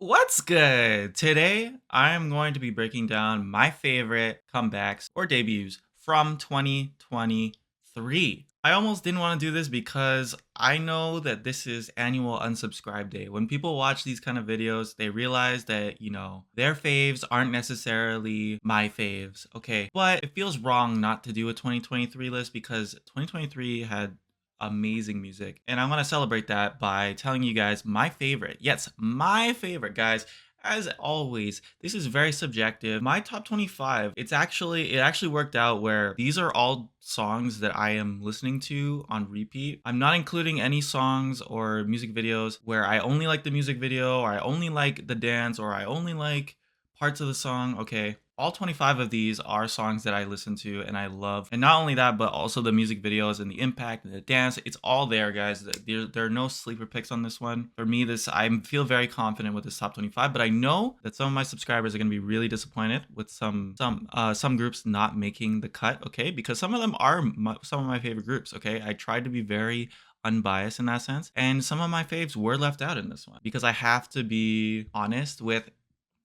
What's good? Today, I'm going to be breaking down my favorite comebacks or debuts from 2023. I almost didn't want to do this because I know that this is annual unsubscribe day. When people watch these kind of videos, they realize that, their faves aren't necessarily my faves, okay? But it feels wrong not to do a 2023 list because 2023 had amazing music. And I want to celebrate that by telling you guys my favorite. Yes, my favorite, guys. As always, this is very subjective. My top 25, it actually worked out where these are all songs that I am listening to on repeat. I'm not including any songs or music videos where I only like the music video or I only like the dance or I only like parts of the song. Okay, all 25 of these are songs that I listen to and I love. And not only that, but also the music videos and the impact and the dance. It's all there, guys. There are no sleeper picks on this one. For me, I feel very confident with this top 25, but I know that some of my subscribers are going to be really disappointed with some groups not making the cut, okay? Because some of them are some of my favorite groups, okay? I tried to be very unbiased in that sense, and some of my faves were left out in this one because I have to be honest with,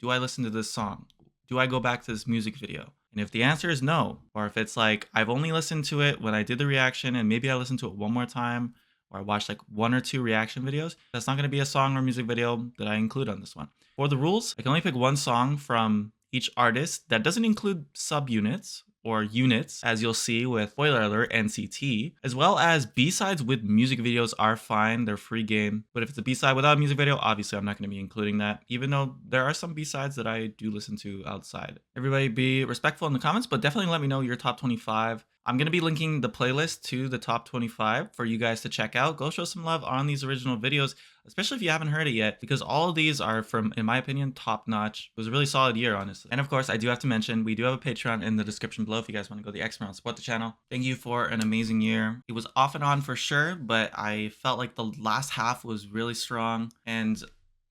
do I listen to this song? Do I go back to this music video? And if the answer is no, or if it's like I've only listened to it when I did the reaction and maybe I listened to it one more time, or I watched like 1 or 2 reaction videos, that's not going to be a song or music video that I include on this one. For the rules, I can only pick one song from each artist that doesn't include subunits or units, as you'll see with, spoiler alert, NCT, as well as B-sides with music videos are fine, they're free game. But if it's a B-side without a music video, obviously I'm not going to be including that, even though there are some B-sides that I do listen to outside. Everybody be respectful in the comments, but definitely let me know your top 25. I'm going to be linking the playlist to the top 25 for you guys to check out. Go show some love on these original videos, especially if you haven't heard it yet, because all of these are from, in my opinion, top notch. It was a really solid year, honestly. And of course, I do have to mention, we do have a Patreon in the description below if you guys want to go the extra mile and support the channel. Thank you for an amazing year. It was off and on for sure, but I felt like the last half was really strong, and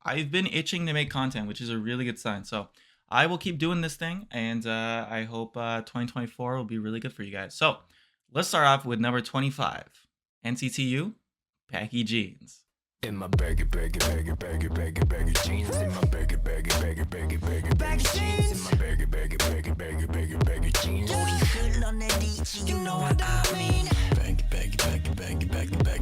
I've been itching to make content, which is a really good sign. So I will keep doing this thing, and I hope 2024 will be really good for you guys. So let's start off with number 25, NCTU, Baggy Jeans. In my baggy jeans, in my baggy jeans, in my baggy jeans, you know what I mean. Baggy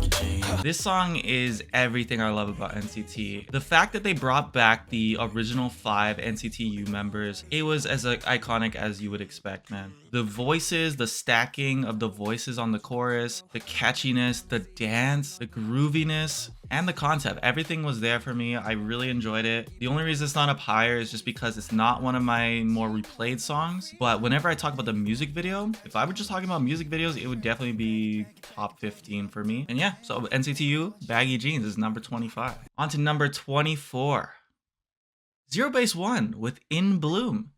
jeans. This song is everything I love about NCT. The fact that they brought back the original 5 NCTU members, it was as iconic as you would expect, man. The voices, the stacking of the voices on the chorus, the catchiness, the dance, the grooviness, and the concept, everything was there for me. I really enjoyed it. The only reason it's not up higher is just because it's not one of my more replayed songs. But whenever I talk about the music video, if I were just talking about music videos, it would definitely be top 15 for me. And yeah, so NCTU, Baggy Jeans is number 25. On to number 24. Zero Base One with In Bloom.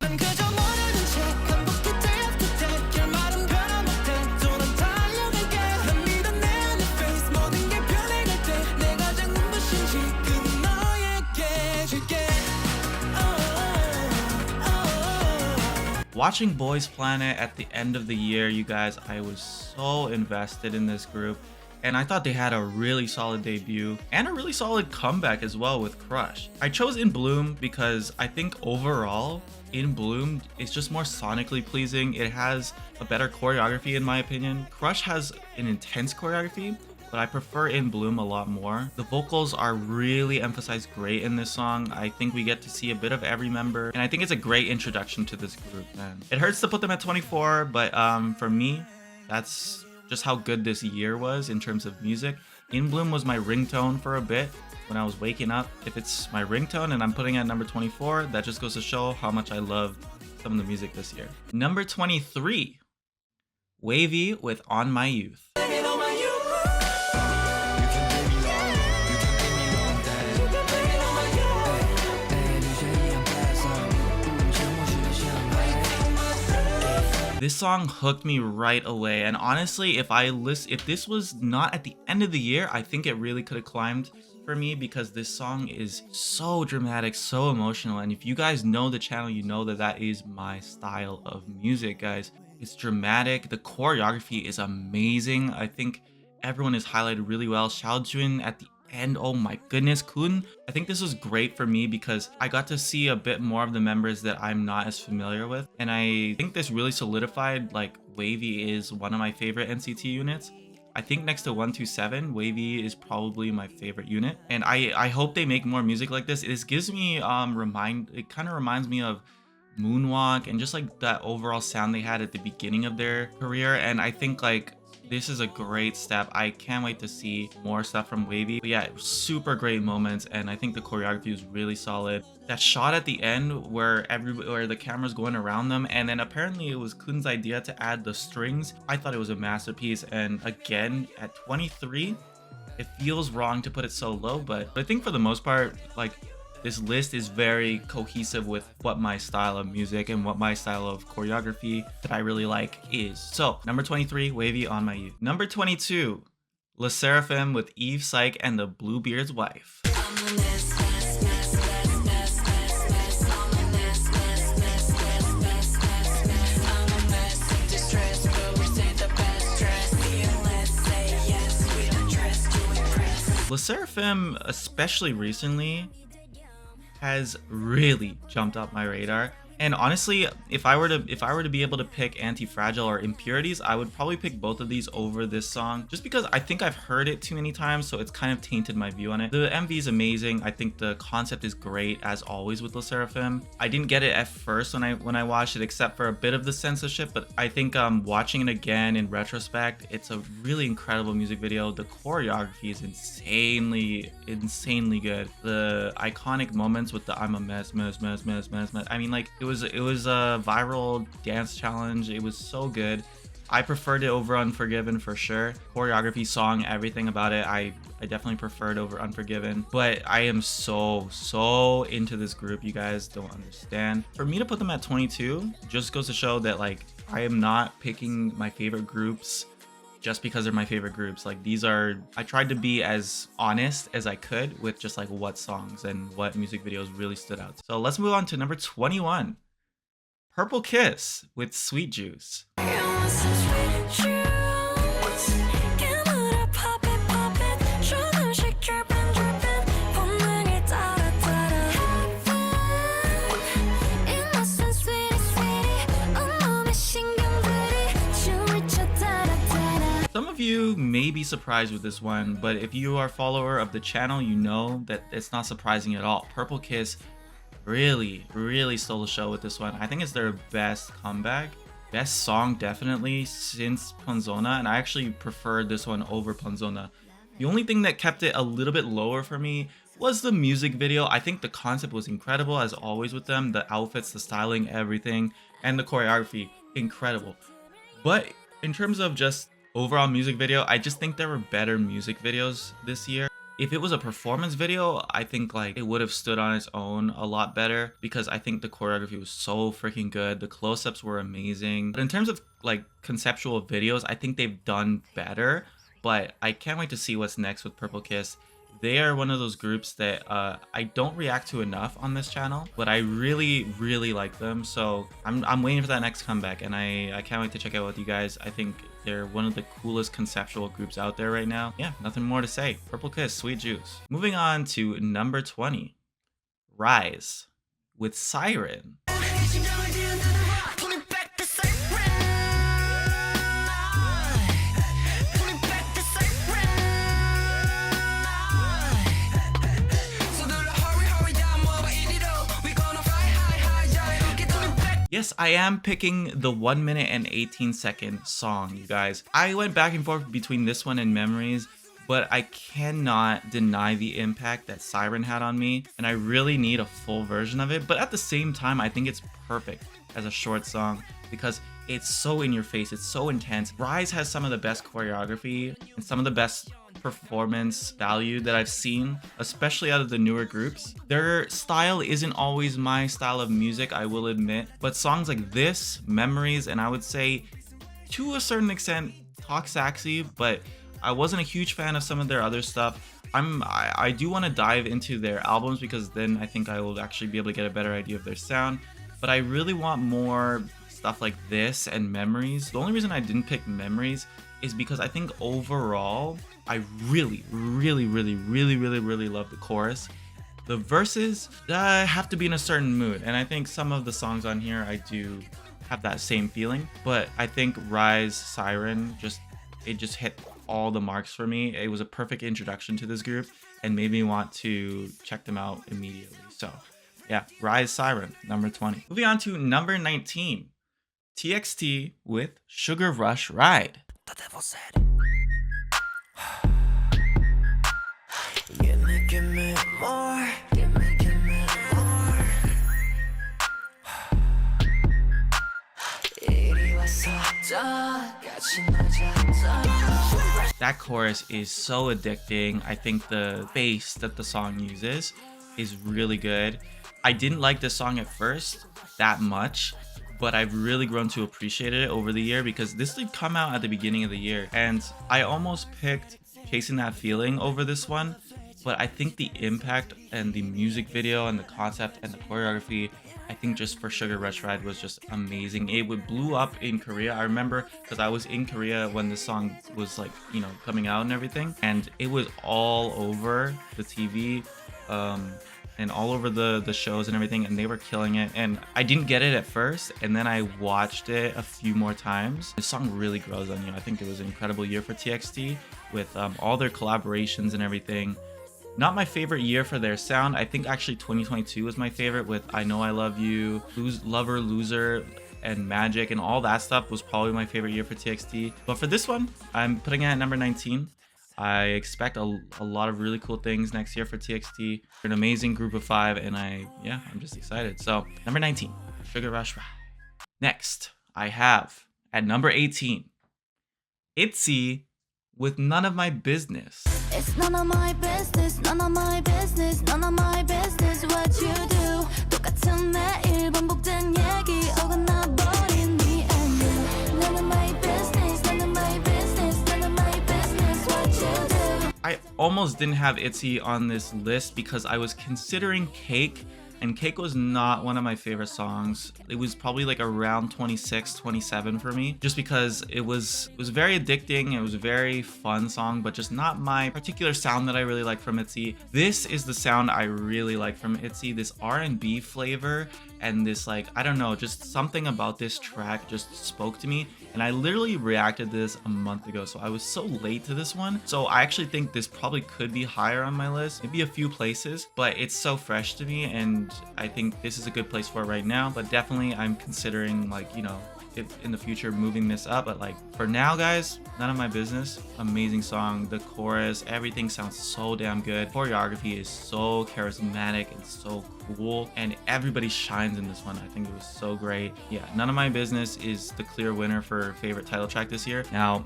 Watching Boys Planet at the end of the year, you guys, I was so invested in this group, and I thought they had a really solid debut and a really solid comeback as well with Crush. I chose In Bloom because I think overall, In Bloom is just more sonically pleasing. It has a better choreography in my opinion. Crush has an intense choreography, but I prefer In Bloom a lot more. The vocals are really emphasized great in this song. I think we get to see a bit of every member, and I think it's a great introduction to this group, man. It hurts to put them at 24, but for me, that's just how good this year was in terms of music. In Bloom was my ringtone for a bit when I was waking up. If it's my ringtone and I'm putting it at number 24, that just goes to show how much I loved some of the music this year. Number 23, Wavy with On My Youth. This song hooked me right away, and honestly, if this was not at the end of the year, I think it really could have climbed for me because this song is so dramatic, so emotional, and if you guys know the channel, you know that that is my style of music, guys. It's dramatic, the choreography is amazing. I think everyone is highlighted really well. Xiaojun at the And oh my goodness, Kun, I think this was great for me because I got to see a bit more of the members that I'm not as familiar with. And I think this really solidified like WayV is one of my favorite NCT units. I think next to 127, WayV is probably my favorite unit. And I hope they make more music like this. This gives me it kind of reminds me of Moonwalk and just like that overall sound they had at the beginning of their career. And I think like this is a great step. I can't wait to see more stuff from WayV. But yeah, super great moments, and I think the choreography was really solid. That shot at the end where the camera's going around them, and then apparently it was Kun's idea to add the strings. I thought it was a masterpiece, and again at 23, it feels wrong to put it so low, but I think for the most part, like, this list is very cohesive with what my style of music and what my style of choreography that I really like is. So, number 23, WayV On My Youth. Number 22, LE SSERAFIM with Eve Psych and the Bluebeard's Wife. LE SSERAFIM, especially recently, has really jumped up my radar. And honestly, if I were to be able to pick Anti-Fragile or Impurities, I would probably pick both of these over this song, just because I think I've heard it too many times, so it's kind of tainted my view on it. The MV is amazing. I think the concept is great, as always with LE SSERAFIM. I didn't get it at first when I watched it, except for a bit of the censorship, but I think watching it again in retrospect, it's a really incredible music video. The choreography is insanely good. The iconic moments with the I'm a mess. I mean, like, it was a viral dance challenge. It was so good. I preferred it over Unforgiven for sure. Choreography, song, everything about it, I definitely preferred over Unforgiven. But I am so into this group. You guys don't understand. For me to put them at 22 just goes to show that, like, I am not picking my favorite groups just because they're my favorite groups. Like, I tried to be as honest as I could with just like what songs and what music videos really stood out. So let's move on to number 21. Purple Kiss with Sweet Juice. Some of you may be surprised with this one, but if you are a follower of the channel, you know that it's not surprising at all. Purple Kiss really stole the show with this one. I think it's their best comeback. Best song definitely since Panzona, and I actually preferred this one over Panzona. The only thing that kept it a little bit lower for me was the music video. I think the concept was incredible, as always with them. The outfits, the styling, everything, and the choreography, incredible. But in terms of just overall music video, I just think there were better music videos this year. If it was a performance video, I think like it would have stood on its own a lot better, because I think the choreography was so freaking good. The close-ups were amazing. But in terms of like conceptual videos, I think they've done better. But I can't wait to see what's next with Purple Kiss. They are one of those groups that I don't react to enough on this channel, but I really like them. So I'm waiting for that next comeback, and I can't wait to check out with you guys. I think they're one of the coolest conceptual groups out there right now. Yeah, nothing more to say. Purple Kiss, Sweet Juice. Moving on to number 20, Rise with Siren. Yes, I am picking the 1 minute and 18-second song, you guys. I went back and forth between this one and Memories, but I cannot deny the impact that Siren had on me, and I really need a full version of it. But at the same time, I think it's perfect as a short song because it's so in your face, it's so intense. Rise has some of the best choreography and some of the best performance value that I've seen, especially out of the newer groups. Their style isn't always my style of music, I will admit, but songs like this, Memories, and I would say to a certain extent Kpopseatin, but I wasn't a huge fan of some of their other stuff. I do want to dive into their albums, because then I think I will actually be able to get a better idea of their sound, but I really want more stuff like this and Memories. The only reason I didn't pick Memories is because I think overall, I really love the chorus. The verses have to be in a certain mood, and I think some of the songs on here I do have that same feeling. But I think Rise Siren just hit all the marks for me. It was a perfect introduction to this group and made me want to check them out immediately. So yeah, Rise Siren, number 20. Moving on to number 19, TXT with Sugar Rush Ride. The devil said, give me more, give me more. That chorus is so addicting. I think the bass that the song uses is really good. I didn't like this song at first that much, but I've really grown to appreciate it over the year because this did come out at the beginning of the year, and I almost picked Chasing That Feeling over this one. But I think the impact and the music video and the concept and the choreography, I think just for Sugar Rush Ride was just amazing. It blew up in Korea. I remember because I was in Korea when this song was like, you know, coming out and everything. And it was all over the TV and all over the shows and everything. And they were killing it. And I didn't get it at first. And then I watched it a few more times. This song really grows on you. I think it was an incredible year for TXT with all their collaborations and everything. Not my favorite year for their sound. I think actually 2022 was my favorite with I Know I Love You, Lover, Loser, and Magic, and all that stuff was probably my favorite year for TXT. But for this one, I'm putting it at number 19. I expect a lot of really cool things next year for TXT. They're an amazing group of 5, and I'm just excited. So number 19, Sugar Rush Ride. Next, I have at number 18, ATEEZ with None of My Business. It's none of my business, none of my business, none of my business what you do. 똑같은 매일 반복된 얘기 어긋나 버린 me and you. None of my business, none of my business, none of my business what you do. I almost didn't have ATEEZ on this list because I was considering Cake, and Cake was not one of my favorite songs. It was probably like around 26, 27 for me, just because it was very addicting. It was a very fun song, but just not my particular sound that I really like from ATEEZ. This is the sound I really like from ATEEZ, this R&B flavor, and this, like, I don't know, just something about this track just spoke to me. And I literally reacted to this a month ago, so I was so late to this one. So I actually think this probably could be higher on my list, maybe a few places, but it's so fresh to me, and I think this is a good place for it right now. But definitely I'm considering, like, you know, if in the future moving this up. But like for now, guys, None of My Business, amazing song. The chorus, everything sounds so damn good. Choreography is so charismatic and so cool, and everybody shines in this one. I think it was so great. Yeah, None of My Business is the clear winner for favorite title track this year. Now,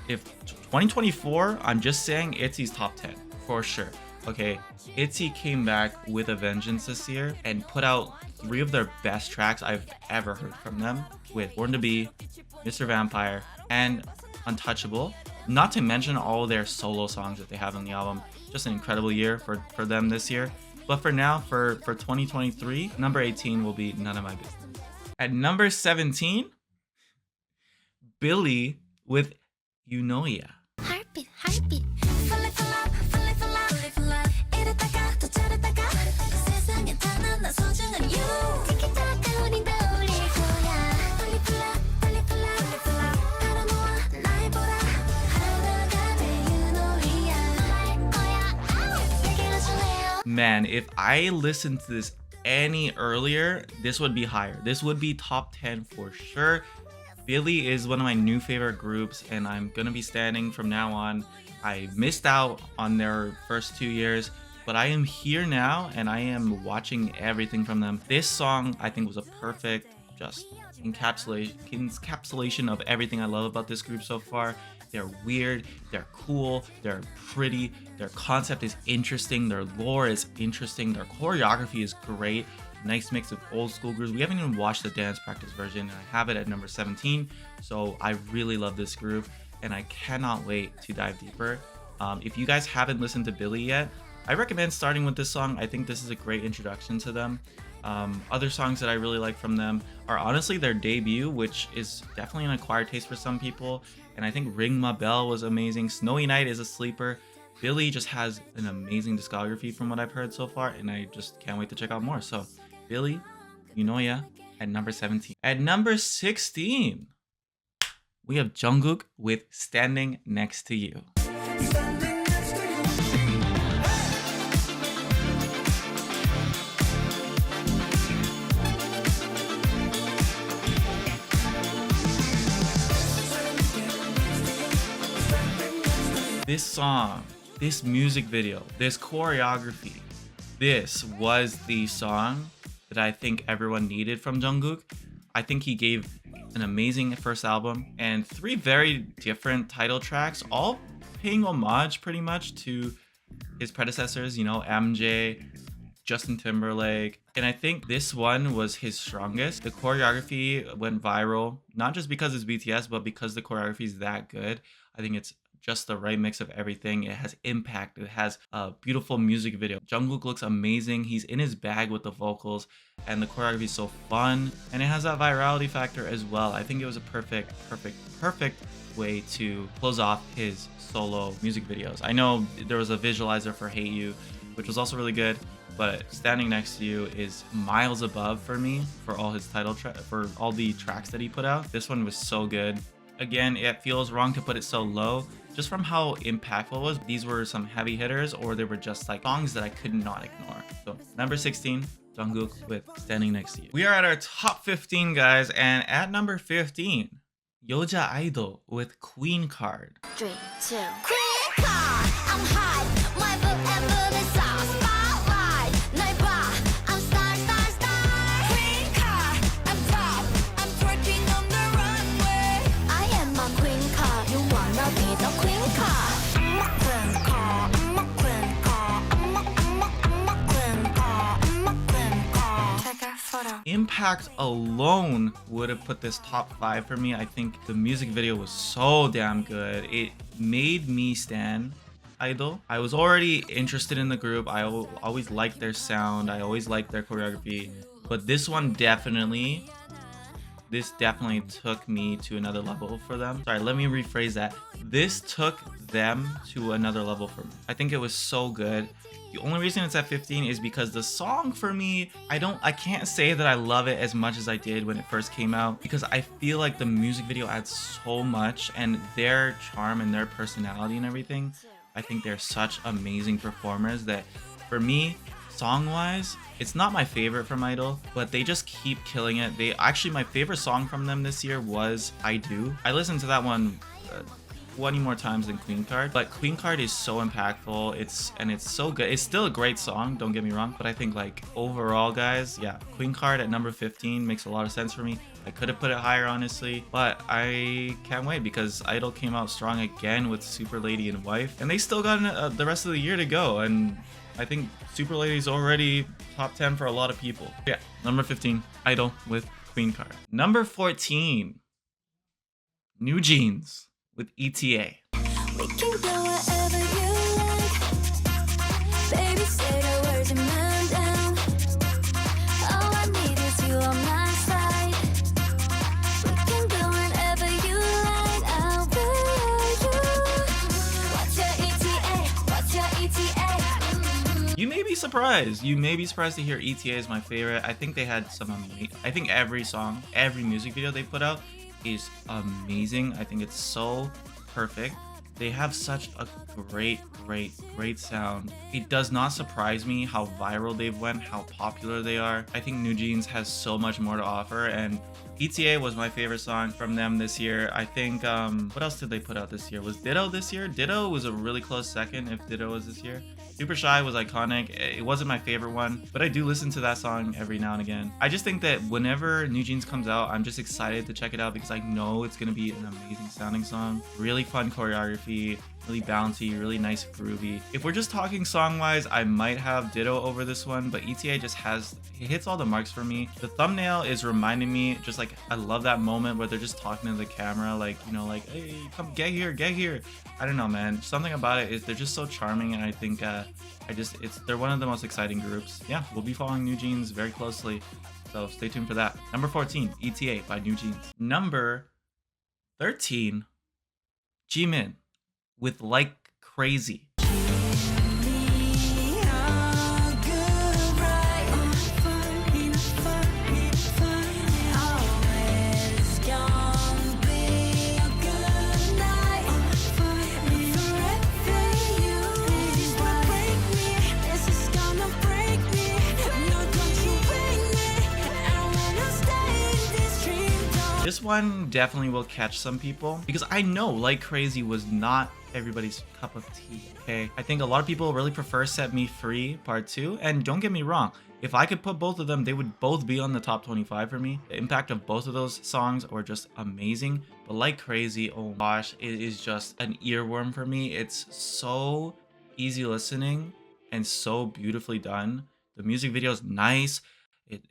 if 2024, I'm just saying ATEEZ's top 10 for sure. Okay, ATEEZ came back with a vengeance this year and put out 3 of their best tracks I've ever heard from them, with Born to Be, Mr. Vampire, and Untouchable. Not to mention all their solo songs that they have on the album. Just an incredible year for them this year. But for now, for 2023, number 18 will be None of My Business. At number 17, Billy with You Know Ya. Heartbeat, heartbeat. Fall for love, fall for love, fall for love. 이랬다가 또 저랬다가 세상에 단 하나 소중한 you. 티키타카 우린 떠올릴 거야. 빨리 for love, 바로 모아 날 보라. 하루가 돼 you know ya. 할 거야. 내게 와줄래요? Man, if I listened to this any earlier, this would be higher. This would be top 10 for sure. Billy is one of my new favorite groups, and I'm gonna be standing from now on. I missed out on their first 2 years, but I am here now and I am watching everything from them. This song I think was a perfect just encapsulation of everything I love about this group so far. They're weird, they're cool, they're pretty, their concept is interesting, their lore is interesting, their choreography is great. Nice mix of old school grooves. We haven't even watched the dance practice version, and I have it at number 17. So I really love this group, and I cannot wait to dive deeper. If you guys haven't listened to Billy yet, I recommend starting with this song. I think this is a great introduction to them. Other songs that I really like from them are honestly their debut, which is definitely an acquired taste for some people. And I think Ring My Bell was amazing. Snowy Night is a sleeper. Billy just has an amazing discography from what I've heard so far, and I just can't wait to check out more. So Billy, Yunoya at number 17. At number 16, we have Jungkook with Standing Next to You. This song, this music video, this choreography, this was the song that I think everyone needed from Jungkook. I think he gave an amazing first album and 3 very different title tracks, all paying homage pretty much to his predecessors, you know, MJ, Justin Timberlake. And I think this one was his strongest. The choreography went viral, not just because it's BTS, but because the choreography is that good. I think it's just the right mix of everything. It has impact. It has a beautiful music video. Jungkook looks amazing. He's in his bag with the vocals, and the choreography is so fun. And it has that virality factor as well. I think it was a perfect way to close off his solo music videos. I know there was a visualizer for Hate You, which was also really good, but Standing Next to You is miles above for me for all his for all the tracks that he put out. This one was so good. Again, it feels wrong to put it so low just from how impactful it was. These were some heavy hitters, or they were just like songs that I could not ignore. So number 16, Jungkook with Standing Next to You. We are at our top 15, guys, and at number 15, Yoja Idol with Queen Card. 3, 2. Queen card, I'm hot. My book and moon is all spotlight. 날 봐, I'm star, star, star. Queen card, I'm top. I'm twerking on the runway. I am a queen card. You wanna be the queen card? I'm a queen card. I'm a queen card. I'm a queen card. I'm a queen card. Take a photo. Impact alone would have put this top 5 for me. I think the music video was so damn good. It made me stan Idol. I was already interested in the group. I always liked their sound. I always liked their choreography. But this one definitely took me to another level for them. Sorry, let me rephrase that. This took them to another level for me. I think it was so good. The only reason it's at 15 is because the song for me, I can't say that I love it as much as I did when it first came out, because I feel like the music video adds so much, and their charm and their personality and everything, I think they're such amazing performers that for me, song-wise, it's not my favorite from Idol, but they just keep killing it. Actually, my favorite song from them this year was I Do. I listened to that one 20 more times than Queen Card, but Queen Card is so impactful. It's so good. It's still a great song, don't get me wrong, but I think like overall, guys, yeah, Queen Card at number 15 makes a lot of sense for me. I could have put it higher, honestly, but I can't wait because Idol came out strong again with Super Lady and Wife, and they still got the rest of the year to go, and I think Super Lady's already top 10 for a lot of people. Yeah, number 15, Idol with Queen Card. Number 14, New Jeans with ETA. We can go wherever you like. Baby, say the words and man down. All I need is you on my side. We can go wherever you like. I'll be you. What's your ETA? What's your ETA? You may be surprised. You may be surprised to hear ETA is my favorite. I think they had some I think every song, every music video they put out is amazing. I think it's so perfect. They have such a great sound. It does not surprise me how viral they've went, how popular they are. I think New Jeans has so much more to offer, and ETA was my favorite song from them this year. I think what else did they put out this year? Was Ditto this year? Ditto was a really close second if Ditto was this year. Super Shy was iconic. It wasn't my favorite one, but I do listen to that song every now and again. I just think that whenever New Jeans comes out, I'm just excited to check it out because I know it's gonna be an amazing sounding song. Really fun choreography, really bouncy, really nice groovy. If we're just talking song-wise, I might have Ditto over this one, but ETA just it hits all the marks for me. The thumbnail is reminding me, just like, I love that moment where they're just talking to the camera, like, you know, like, hey, come get here. I don't know, man. Something about it is they're just so charming, and I think they're one of the most exciting groups. Yeah, we'll be following New Jeans very closely, so stay tuned for that. Number 14, ETA by New Jeans. Number 13, Jimin with Like Crazy. This one definitely will catch some people because I know Like Crazy was not everybody's cup of tea, okay? I think a lot of people really prefer Set Me Free Part 2, and don't get me wrong, if I could put both of them, they would both be on the top 25 for me. The impact of both of those songs were just amazing, but Like Crazy, oh gosh, it is just an earworm for me. It's so easy listening and so beautifully done. The music video is nice.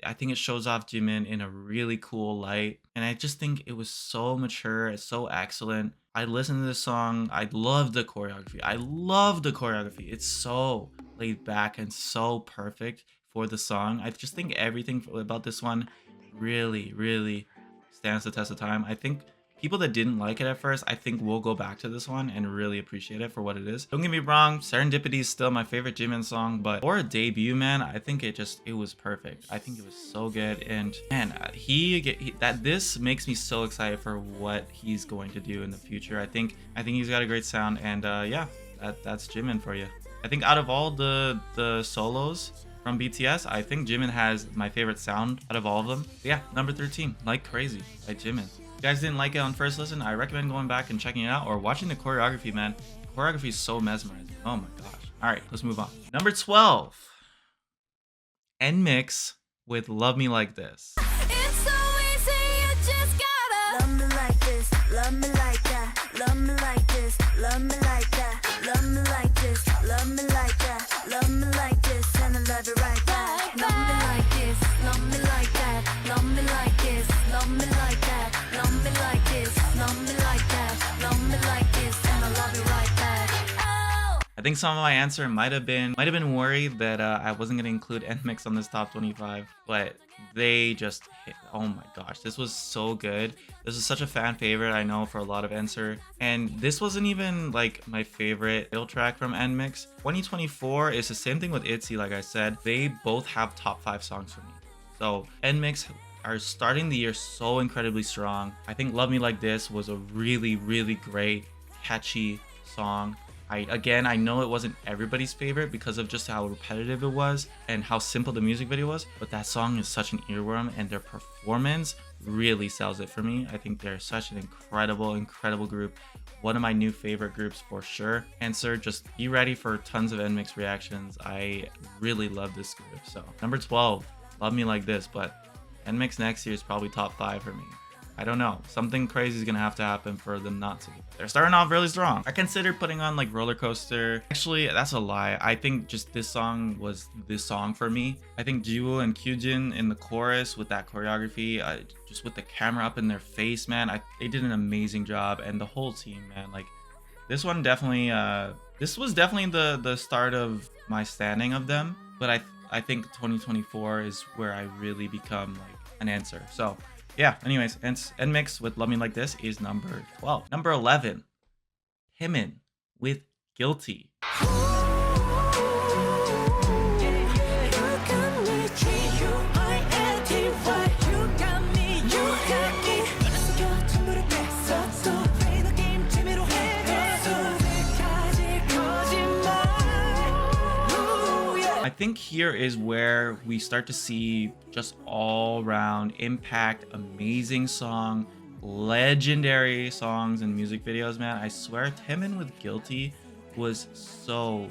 I think it shows off Jimin in a really cool light, and I just think it was so mature, it's so excellent. I listened to this song, I love the choreography. I love the choreography. It's so laid back and so perfect for the song. I just think everything about this one really, really stands the test of time. I think people that didn't like it at first, I think will go back to this one and really appreciate it for what it is. Don't get me wrong, Serendipity is still my favorite Jimin song, but for a debut, man, I think it was perfect. I think it was so good, and man, this makes me so excited for what he's going to do in the future. I think he's got a great sound, and yeah, that's Jimin for you. I think out of all the solos from BTS, I think Jimin has my favorite sound out of all of them. But yeah, number 13, Like Crazy by Jimin. If you guys didn't like it on first listen, I recommend going back and checking it out or watching the choreography, man. The choreography is so mesmerizing. Oh my gosh. All right, let's move on. Number 12, NMIXX with Love Me Like This. It's so easy, you just gotta love me like this, love me like that, love me like this, love me like that, love me like this, love me like that, love me like this, and I love it right back. Love me like this, love me like that, love me like this, love me like that, love me like this, love me like that, love me like this, and I love it right back. Oh. I think some of my answer might have been worried that I wasn't gonna include NMIXX on this top 25, but they just hit. Oh my gosh, this was so good. This is such a fan favorite, I know, for a lot of answer, and this wasn't even like my favorite title track from NMIXX. 2024 is the same thing with ITZY. Like I said, they both have top 5 songs for me. So NMIXX are starting the year so incredibly strong. I think Love Me Like This was a really, really great, catchy song. I know it wasn't everybody's favorite because of just how repetitive it was and how simple the music video was, but that song is such an earworm, and their performance really sells it for me. I think they're such an incredible group. One of my new favorite groups for sure. And sir, just be ready for tons of NMIXX reactions. I really love this group. So number 12, Love Me Like This, but NMIXX next year is probably top 5 for me. I don't know. Something crazy is gonna have to happen for them not to. They're starting off really strong. I considered putting on like Roller Coaster. Actually, that's a lie. I think just this song was this song for me. I think Jiwoo and Kyujin in the chorus with that choreography, just with the camera up in their face, man. They did an amazing job, and the whole team, man. Like this one definitely. This was definitely the start of my standing of them. But I think 2024 is where I really become like an answer. So. Yeah, anyways, NMIXX with Love Me Like This is number 12. Number 11, Himmin with Guilty. I think here is where we start to see just all-round impact, amazing song, legendary songs and music videos, man. I swear Himmin with Guilty was so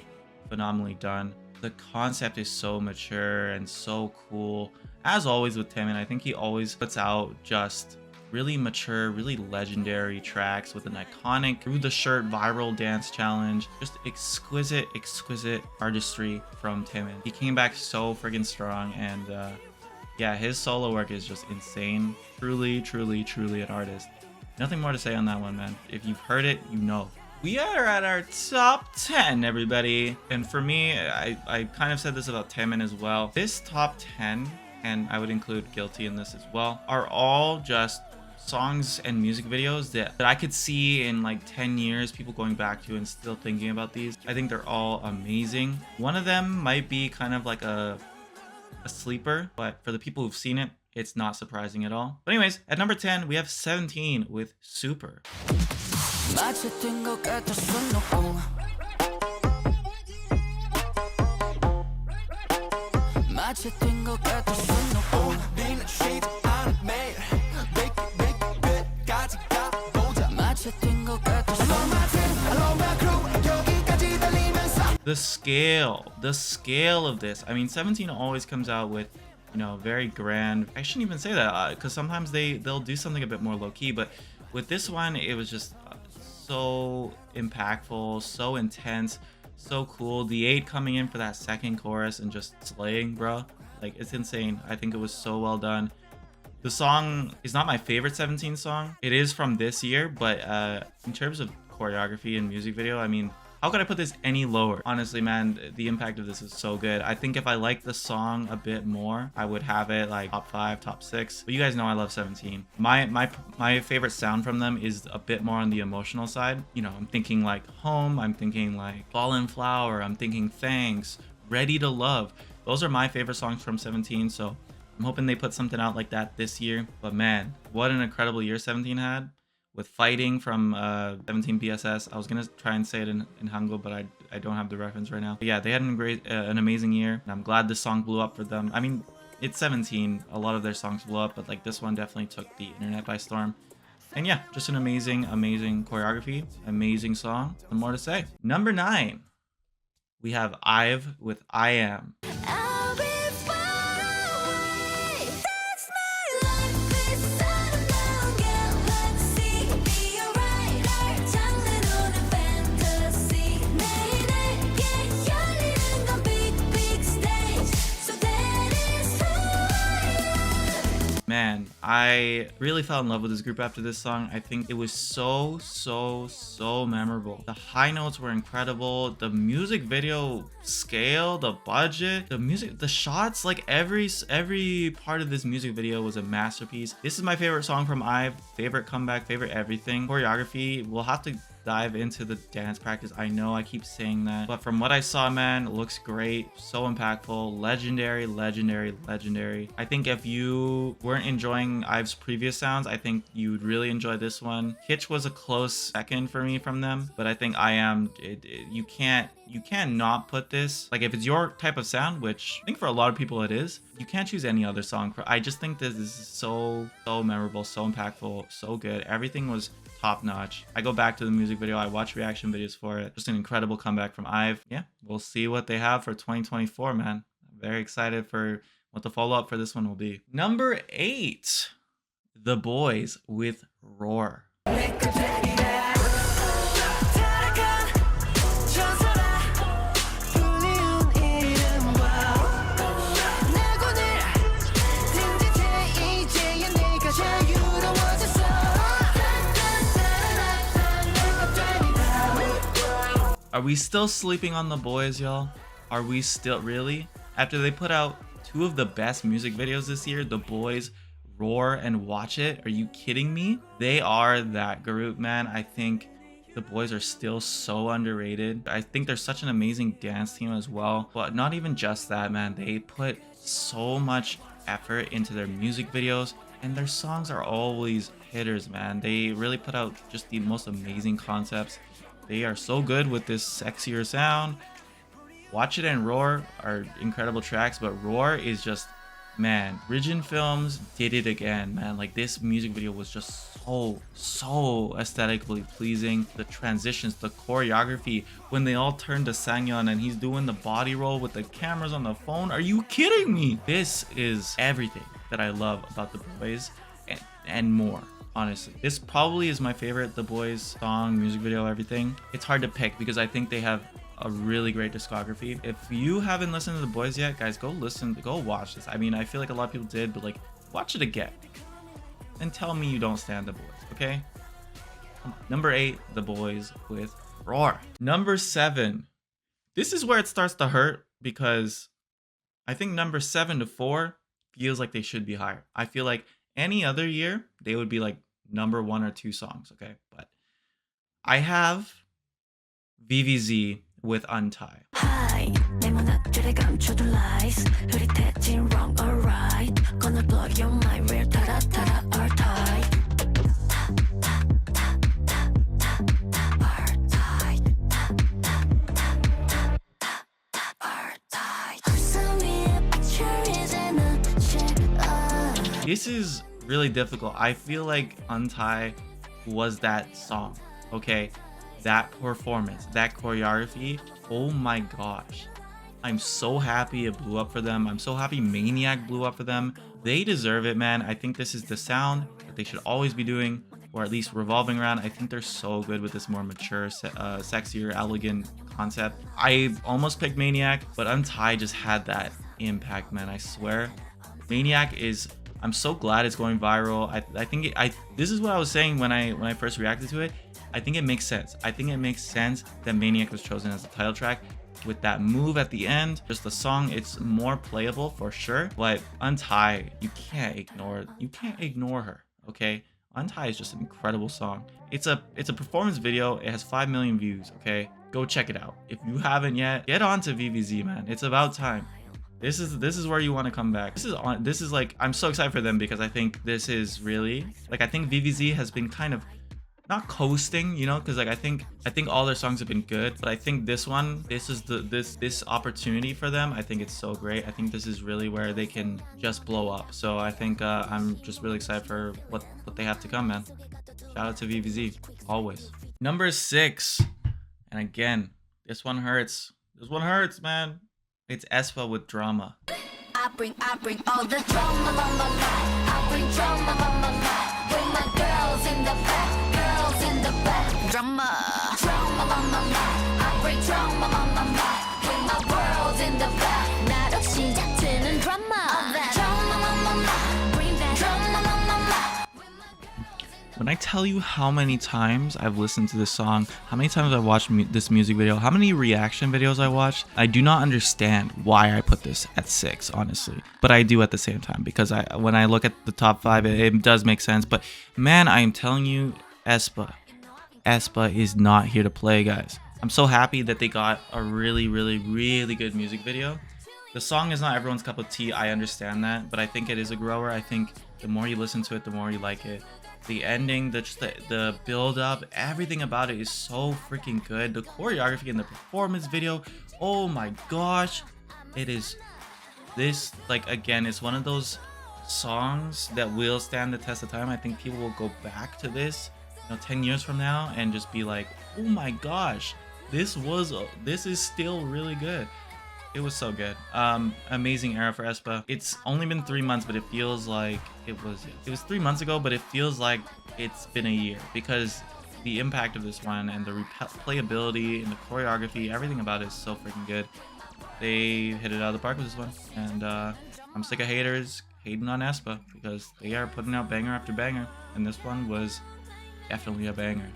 phenomenally done. The concept is so mature and so cool. As always with Himmin, I think he always puts out just really mature, really legendary tracks with an iconic through the shirt viral dance challenge. Just exquisite artistry from Taemin. He came back so friggin' strong, and yeah, his solo work is just insane. Truly an artist. Nothing more to say on that one, man. If you've heard it, you know We are at our top 10, everybody. And for me, I kind of said this about Taemin as well. This top 10, and I would include Guilty in this as well, are all just songs and music videos that I could see in like 10 years, people going back to and still thinking about these. I think they're all amazing. One of them might be kind of like a sleeper, but for the people who've seen it, it's not surprising at all. But anyways, at number 10, we have 17 with Super. The scale of this. I mean, 17 always comes out with, you know, very grand. I shouldn't even say that because sometimes they'll do something a bit more low-key, but with this one, it was just so impactful, so intense, so cool. The 8 coming in for that second chorus and just slaying, bro. Like, it's insane. I think it was so well done. The song is not my favorite 17 song. It is from this year, but in terms of choreography and music video, I mean, how could I put this any lower? Honestly, man, the impact of this is so good. I think if I liked the song a bit more, I would have it like top 5, top 6. But you guys know I love 17. My favorite sound from them is a bit more on the emotional side. You know, I'm thinking like Home, I'm thinking like Fallen Flower, I'm thinking Thanks, Ready to Love. Those are my favorite songs from 17, so I'm hoping they put something out like that this year. But man, what an incredible year 17 had. With Fighting from 17 BSS. I was gonna try and say it in Hangul, but I don't have the reference right now. But yeah, they had an amazing year, and I'm glad this song blew up for them. I mean, it's 17. A lot of their songs blew up, but like this one definitely took the internet by storm. And yeah, just an amazing choreography, amazing song. And more to say. Number 9, we have IVE with I Am. I'll be far away. That's my life inside of my galaxy. Be alright. 날 장르로는 fantasy. 내게 열리는 건 big big stage. So that is who I am. Man, I really fell in love with this group after this song. I think it was so memorable. The high notes were incredible. The music video scale, the budget, the music, the shots, like every part of this music video was a masterpiece. This is my favorite song from IVE, favorite comeback, favorite everything. Choreography, we'll have to dive into the dance practice. I know I keep saying that, but from what I saw, man, it looks great, so impactful, legendary. I think if you weren't enjoying IVE's previous sounds, I think you'd really enjoy this one. Kitsch was a close second for me from them, but I think I Am, you can't not put this, like if it's your type of sound, which I think for a lot of people it is, you can't choose any other song. I just think this is so memorable, so impactful, so good. Everything was top notch. I go back to the music video, I watch reaction videos for it. Just an incredible comeback from IVE. Yeah, we'll see what they have for 2024, man. I'm very excited for what the follow-up for this one will be. Number 8, The Boys with Roar. Are we still sleeping on The Boys, y'all? Are we still, really? After they put out 2 of the best music videos this year, The Boys, Roar, and Watch It, are you kidding me? They are that group, man. I think The Boys are still so underrated. I think they're such an amazing dance team as well. But not even just that, man. They put so much effort into their music videos, and their songs are always hitters, man. They really put out just the most amazing concepts. They are so good with this sexier sound. Watch It and Roar are incredible tracks, but Roar is just, man, Rijin Films did it again, man. Like, this music video was just so aesthetically pleasing. The transitions, the choreography, when they all turn to Sangyeon and he's doing the body roll with the cameras on the phone. Are you kidding me? This is everything that I love about The Boys and more. Honestly, this probably is my favorite The Boys song, music video, everything. It's hard to pick because I think they have a really great discography. If you haven't listened to The Boys yet, guys, go watch this. I mean, I feel like a lot of people did, but like, watch it again and tell me you don't stand The Boys, okay? Number 8, The Boys with roar. Number 7. This is where it starts to hurt because I think number 7 to 4 feels like they should be higher. I feel like any other year they would be like number 1 or 2 songs, okay? But I have VIVIZ with Untie. Hi, 감춰 the lies. 흐릿해진 wrong or right. Gonna blow your mind real 타라 or tight. This is really difficult. I feel like Untie was that song, okay? That performance, that choreography, oh my gosh. I'm so happy it blew up for them. I'm so happy Maniac blew up for them. They deserve it, man. I think this is the sound that they should always be doing, or at least revolving around. I think they're so good with this more mature, sexier, elegant concept. I almost picked Maniac, but Untie just had that impact, man. I swear. Maniac is, I'm so glad it's going viral. I think this is what I was saying when I first reacted to it. I think it makes sense. I think it makes sense that Maniac was chosen as the title track. With that move at the end, just the song, it's more playable for sure. But Untie, you can't ignore her, okay? Untie is just an incredible song. It's a performance video. It has 5 million views, okay? Go check it out. If you haven't yet, get on to VIVIZ, man. It's about time. This is where you want to come back. This is like, I'm so excited for them because I think this is really like, I think VIVIZ has been kind of not coasting, you know, because like I think all their songs have been good, but I think this one, this is this opportunity for them. I think it's so great. I think this is really where they can just blow up. So I think I'm just really excited for what they have to come, man. Shout out to VIVIZ always. Number 6, and again, this one hurts. This one hurts, man. It's aespa with Drama. I bring all the drama, I bring drama, bring my girls in the back. Drama, I bring drama, bring my world in the back. 나로 시작되는 drama, bring that drama. When I tell you how many times I've listened to this song, how many times I've watched this music video, how many reaction videos I watched, I do not understand why I put this at 6, honestly. But I do at the same time because when I look at the top 5, it does make sense. But man, I am telling you, aespa is not here to play, guys. I'm so happy that they got a really good music video. The song is not everyone's cup of tea, I understand that, but I think it is a grower. I think the more you listen to it, the more you like it. The ending, the build up, everything about it is so freaking good. The choreography and the performance video, oh my gosh. It is this, like, again, it's one of those songs that will stand the test of time. I think people will go back to this 10 years from now and just be like, oh my gosh, this is still really good. It was so good. Amazing era for aespa. It's only been 3 months, but it feels like it was 3 months ago, but it feels like it's been a year because the impact of this one and the replayability and the choreography, everything about it is so freaking good. They hit it out of the park with this one, and I'm sick of haters hating on aespa because they are putting out banger after banger, and this one was definitely a banger.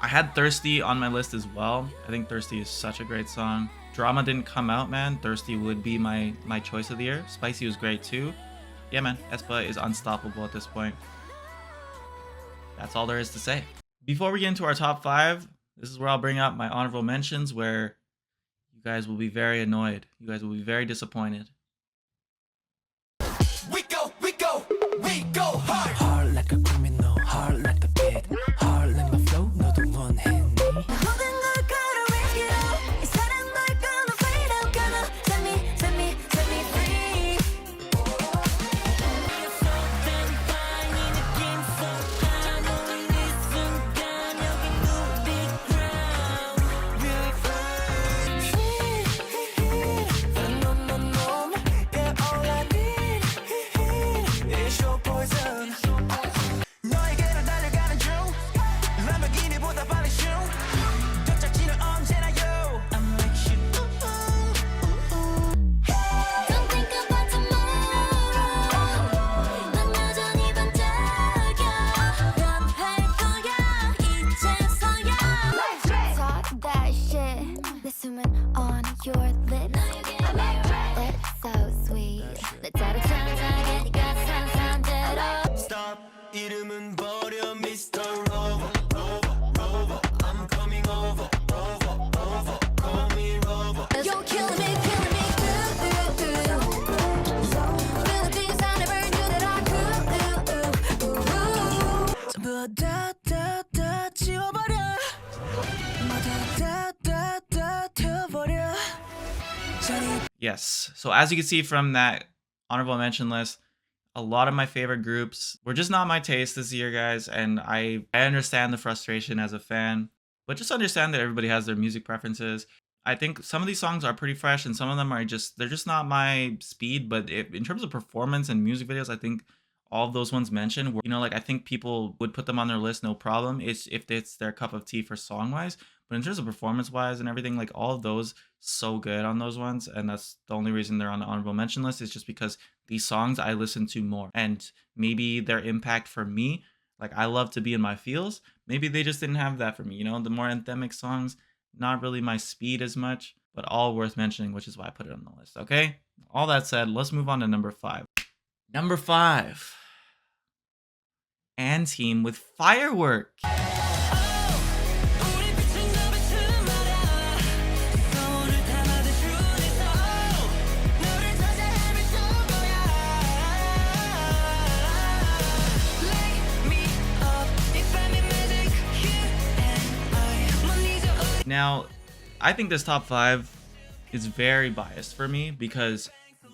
I had Thirsty on my list as well. I think Thirsty is such a great song. Drama didn't come out, man. Thirsty would be my choice of the year. Spicy was great too. Yeah, man, aespa is unstoppable at this point. That's all there is to say. Before we get into our top 5, this is where I'll bring up my honorable mentions, where you guys will be very annoyed. You guys will be very disappointed. We go hard. Hard like a criminal, hard like the beat. Hard like my flow, no the one hit me. 이름은 버려 Mr. Rover Rover Rover I'm coming over over over call me Rover You're killing me Feel the things I never knew that I could 전부 다 지워버려 다 태워버려 Yes. So as you can see from that honorable mention list, a lot of my favorite groups were just not my taste this year, guys. And I understand the frustration as a fan, but just understand that everybody has their music preferences. I think some of these songs are pretty fresh and some of them are they're just not my speed. But in terms of performance and music videos, I think all of those ones mentioned were, like, I think people would put them on their list, no problem. It's if it's their cup of tea for song wise. But in terms of performance wise and everything, like all of those, so good on those ones. And that's the only reason they're on the honorable mention list, is just because these songs I listen to more. And maybe their impact for me, like I love to be in my feels. Maybe they just didn't have that for me. The more anthemic songs, not really my speed as much, but all worth mentioning, which is why I put it on the list. Okay. All that said, let's move on to number 5. Number 5. ATEEZ with Firework. Now, I think this top 5 is very biased for me because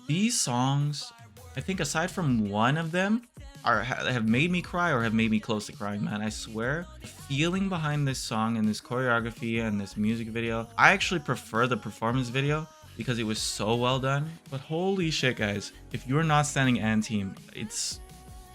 these songs, I think aside from one of them, have made me cry or have made me close to crying, man. I swear. The feeling behind this song and this choreography and this music video, I actually prefer the performance video because it was so well done. But holy shit, guys. If you're not standing ATEEZ, it's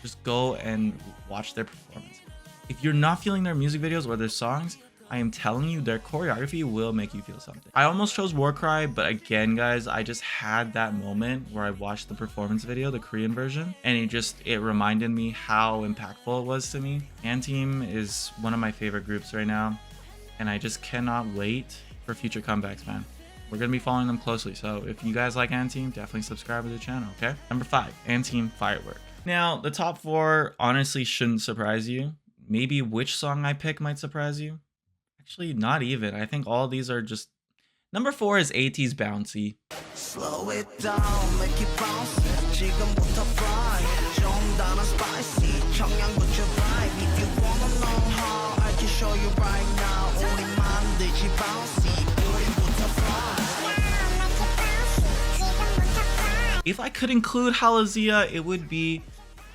just go and watch their performance. If you're not feeling their music videos or their songs, I am telling you, their choreography will make you feel something. I almost chose War Cry, but again, guys, I just had that moment where I watched the performance video, the Korean version, and it reminded me how impactful it was to me. ATEEZ is one of my favorite groups right now, and I just cannot wait for future comebacks, man. We're gonna be following them closely, so if you guys like ATEEZ, definitely subscribe to the channel, okay? Number 5, ATEEZ Firework. Now, the top 4 honestly shouldn't surprise you. Maybe which song I pick might surprise you. Actually, not even. I think all these are just... Number 4 is ATEEZ Bouncy. Slow it down, make it bounce. 지금부터 fly. 좀 더 spicy. 청양고추 vibe. If you wanna know how, I can show you right now. 우리 만들지 bouncy. 우리부터 fly. If I could include Halazia, it would be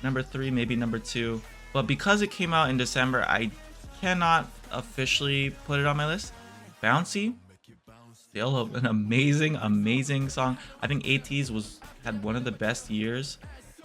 number 3, maybe number 2. But because it came out in December, I cannot officially put it on my list. Bouncy, still an amazing song. I think ATEEZ had one of the best years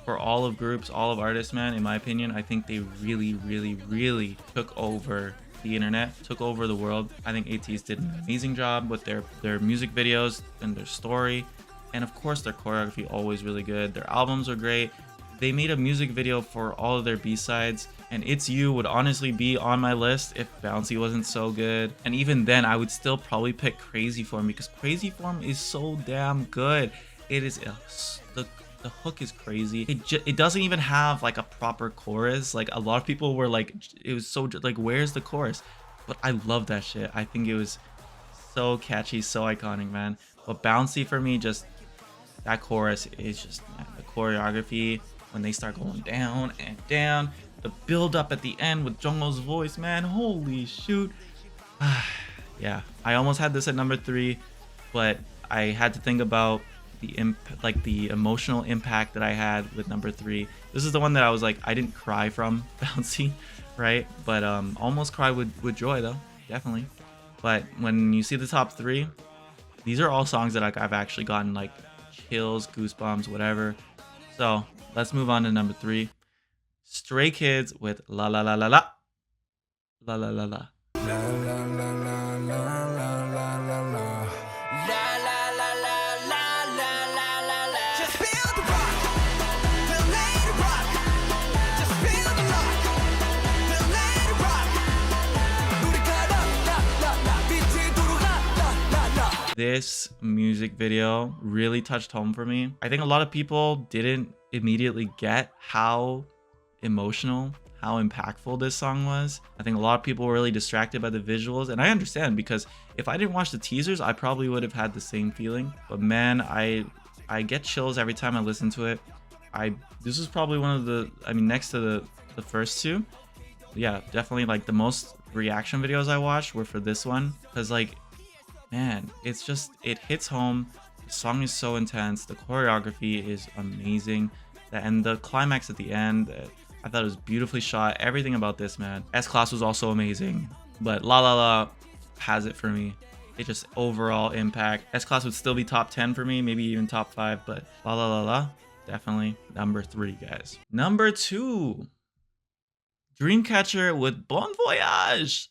for all of groups, all of artists, man. In my opinion, I think they really took over the internet, took over the world. I think ATEEZ did an amazing job with their music videos and their story, and of course their choreography, always really good. Their albums are great. They made a music video for all of their B-sides, and It's You would honestly be on my list if Bouncy wasn't so good. And even then, I would still probably pick Crazy Form because Crazy Form is so damn good. It is the hook is crazy. It doesn't even have like a proper chorus. Like a lot of people were like, it was so like, where's the chorus? But I love that shit. I think it was so catchy, so iconic, man. But Bouncy for me, just that chorus is just, man, the choreography. When they start going down and down, the build up at the end with Jungko's voice, man, holy shoot. Yeah, I almost had this at number 3, but I had to think about the emotional impact that I had with number 3. This is the one that I was like, I didn't cry from Bouncy, right? But almost cried with Joy though, definitely. But when you see the top 3, these are all songs that I've actually gotten like chills, goosebumps, whatever. So let's move on to number 3. Stray Kids with La La La La La. La La La La. This music video really touched home for me. I think a lot of people didn't immediately get how emotional, how impactful this song was. I think a lot of people were really distracted by the visuals, and I understand, because if I didn't watch the teasers, I probably would have had the same feeling. But man, I get chills every time I listen to it. This is probably one of the, I mean, next to the first two, yeah, definitely like the most reaction videos I watched were for this one, because like, man, it's just, it hits home. The song is so intense, the choreography is amazing, and the climax at the end, I thought it was beautifully shot. Everything about this, man. S-Class was also amazing, but La La La has it for me. It just overall impact. S-Class would still be top 10 for me, maybe even top 5, but La La La La, definitely number 3, guys. Number 2, Dreamcatcher with Bon Voyage.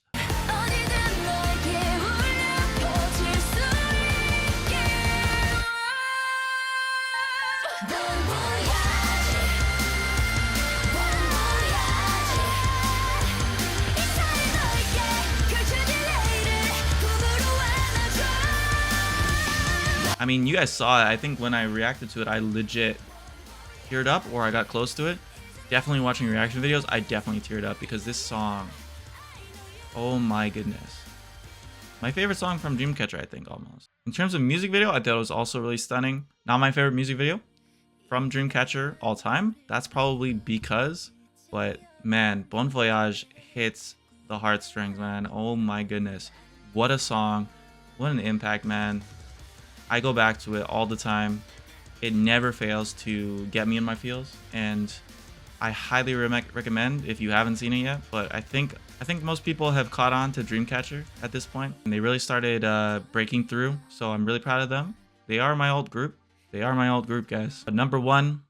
I mean, you guys saw it. I think when I reacted to it, I legit teared up, or I got close to it. Definitely watching reaction videos, I definitely teared up, because this song, oh my goodness. My favorite song from Dreamcatcher, I think, almost. In terms of music video, I thought it was also really stunning. Not my favorite music video from Dreamcatcher all time. That's probably because, but man, Bon Voyage hits the heartstrings, man. Oh my goodness. What a song. What an impact, man. I go back to it all the time. It never fails to get me in my feels, and I highly recommend if you haven't seen it yet. But I think most people have caught on to Dreamcatcher at this point, and they really started breaking through. So I'm really proud of them. They are my old group. They are my old group, guys. But number 1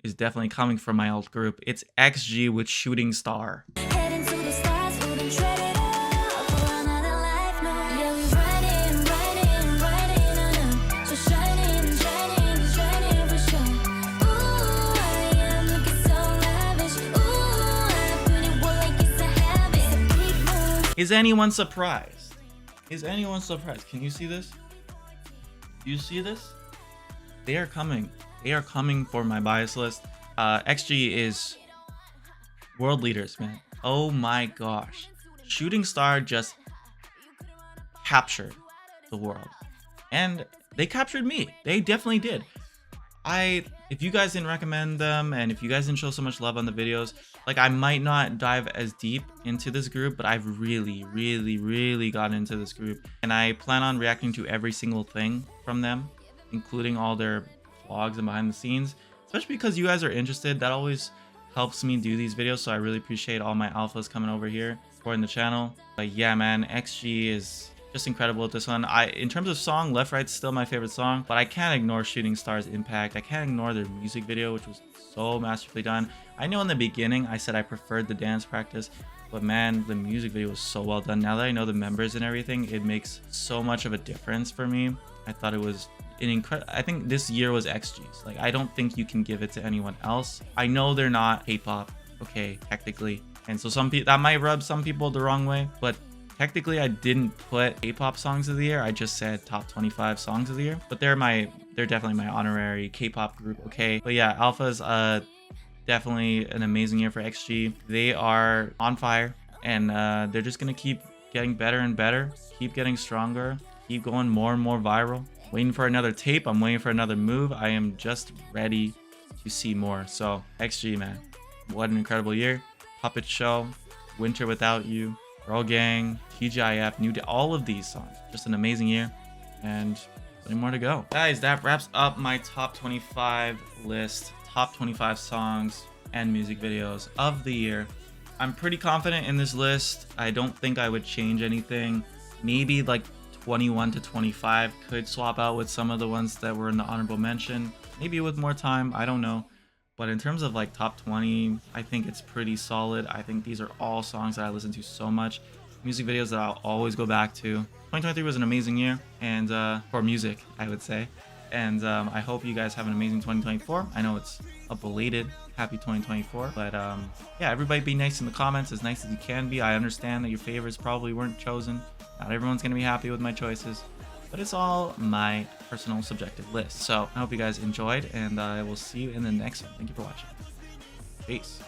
is definitely coming from my old group. It's XG with Shooting Star. Is anyone surprised? Is anyone surprised? Can you see this? Do you see this? They are coming. They are coming for my bias list. XG is world leaders, man. Oh my gosh. Shooting Star just captured the world. And they captured me. They definitely did. If you guys didn't recommend them, and if you guys didn't show so much love on the videos, like, I might not dive as deep into this group, but I've really gotten into this group, and I plan on reacting to every single thing from them, including all their vlogs and behind the scenes, especially because you guys are interested. That always helps me do these videos, so I really appreciate all my alphas coming over here supporting the channel. But yeah, man, XG is just incredible with this one. In terms of song, Left Right's still my favorite song, but I can't ignore Shooting Star's impact. I can't ignore their music video, which was so masterfully done. I know in the beginning I said I preferred the dance practice, but man, the music video was so well done. Now that I know the members and everything, it makes so much of a difference for me. I thought it was an incredible. I think this year was XG's. Like, I don't think you can give it to anyone else. I know they're not K-pop, okay, technically, and so some people, that might rub some people the wrong way, but technically I didn't put K-pop songs of the year. I just said top 25 songs of the year, but they're definitely my honorary K-pop group, okay? But yeah, Alphas, definitely an amazing year for XG. They are on fire, and they're just gonna keep getting better and better, keep getting stronger, keep going more and more viral. Waiting for another tape. I'm waiting for another move. I am just ready to see more. So XG, man, what an incredible year. Puppet Show, Winter Without You, Girl Gang, TGIF, New Day, all of these songs. Just an amazing year, and plenty more to go. Guys, that wraps up my top 25 list. Top 25 songs and music videos of the year. I'm pretty confident in this list. I don't think I would change anything. Maybe like 21 to 25 could swap out with some of the ones that were in the honorable mention. Maybe with more time, I don't know. But in terms of like top 20, I think it's pretty solid. I think these are all songs that I listen to so much. Music videos that I'll always go back to. 2023 was an amazing year, and for music, I would say. And I hope you guys have an amazing 2024. I know it's a belated happy 2024, but yeah, everybody be nice in the comments, as nice as you can be. I understand that your favorites probably weren't chosen. Not everyone's gonna be happy with my choices, but it's all my personal subjective list. So I hope you guys enjoyed, and I will see you in the next one. Thank you for watching. Peace.